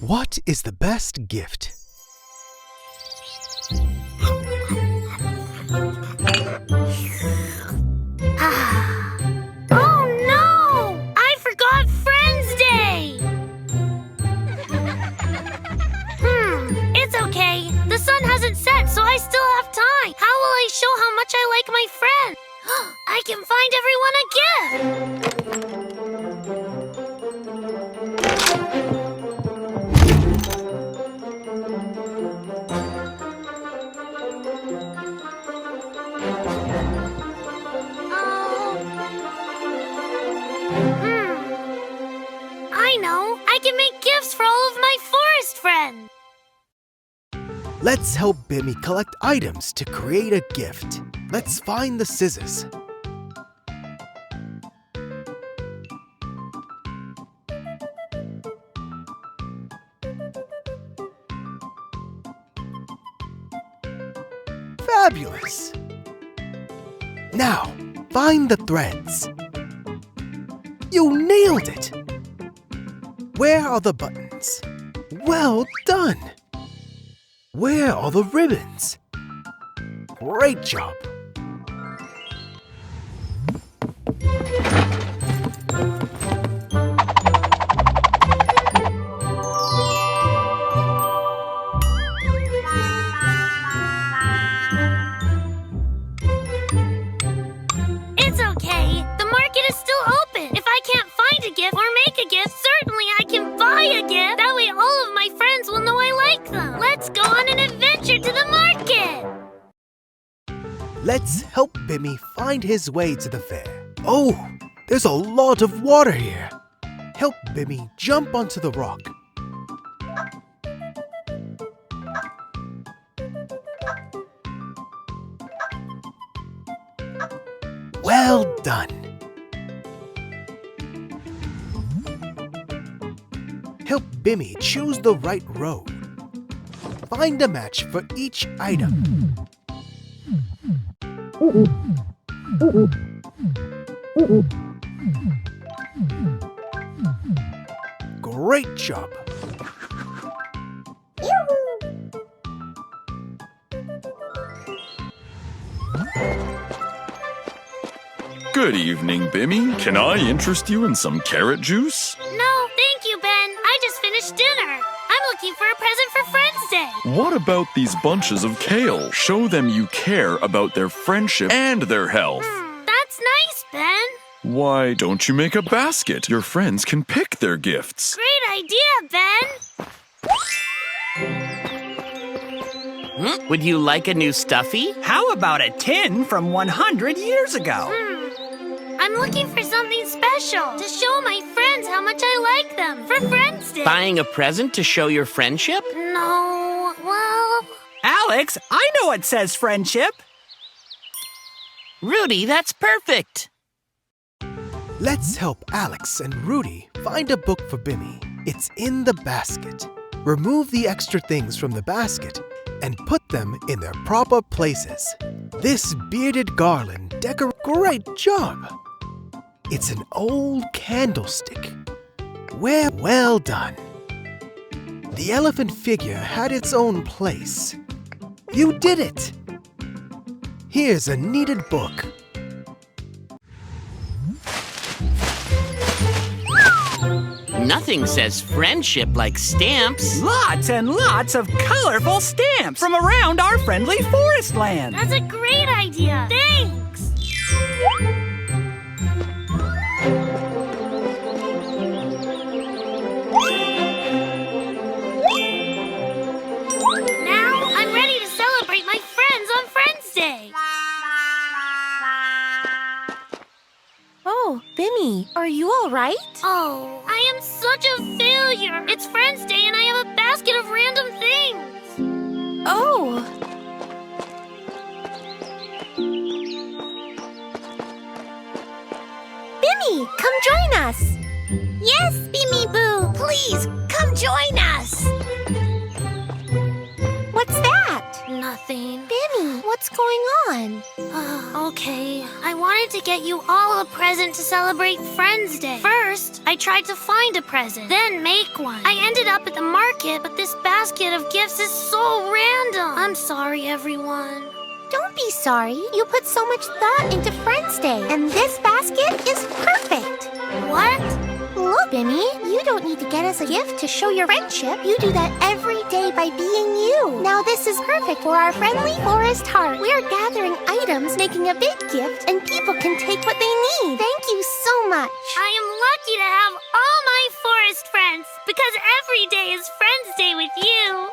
What is the best gift? Oh no! I forgot Friends Day! It's okay. The sun hasn't set, so I still have time. How will I show how much I like my friend? I can find everyone a gift! I know. I can make gifts for all of my forest friends. Let's help Bimmy collect items to create a gift. Let's find the scissors. Fabulous! Now, find the threads. You nailed it! Where are the buttons? Well done! Where are the ribbons? Great job! It's okay. The market is still open. If I can't find a gift or make a gift, certainly I can buy a gift. That way all of my friends will know I like them. Let's go on an adventure to the market. Let's help Bimmy find his way to the fair. Oh, there's a lot of water here. Help Bimmy jump onto the rock. Well done. Help Bimmy choose the right road. Find a match for each item. Great job. Good evening, Bimmy. Can I interest you in some carrot juice? No, thank you, Ben. I just finished dinner. I'm looking for a present for Friends Day. What about these bunches of kale? Show them you care about their friendship and their health. That's nice, Ben. Why don't you make a basket? Your friends can pick their gifts. Great idea, Ben. Would you like a new stuffy? How about a tin from 100 years ago? I'm looking for something special to show my friends how much I like them for Friends Day. Buying a present to show your friendship? No, well... Alex, I know it says friendship. Rudy, that's perfect. Let's help Alex and Rudy find a book for Bimmy. It's in the basket. Remove the extra things from the basket and put them in their proper places. This bearded garland Great job! It's an old candlestick. Well done. The elephant figure had its own place. You did it! Here's a needed book. Nothing says friendship like stamps. Lots and lots of colorful stamps from around our friendly forest land. That's a great idea. Thanks. Now I'm ready to celebrate my friends on Friends Day. Oh, Bimmy, are you all right? Oh, I am such a failure. It's Friends Day and I have a basket of random things. Oh. Bimmy, come join us. Yes, Bimmy Boo. Please, come join us. What's that? Nothing. Bimmy, what's going on? Okay, I wanted to get you all a present to celebrate Friends Day. First, I tried to find a present, then make one. I ended up at the market basket, but this basket of gifts is so random. I'm sorry, everyone. Don't be sorry. You put so much thought into Friends Day, and this basket is perfect. What? Look, Bimmy, you don't need to get us a gift to show your friendship. You do that every day by being you. Now this is perfect for our friendly forest heart. We're gathering items, making a big gift, and people can take what they need. Thank you so much. I am lucky to have all my forest friends, because every day is Friends Day with you.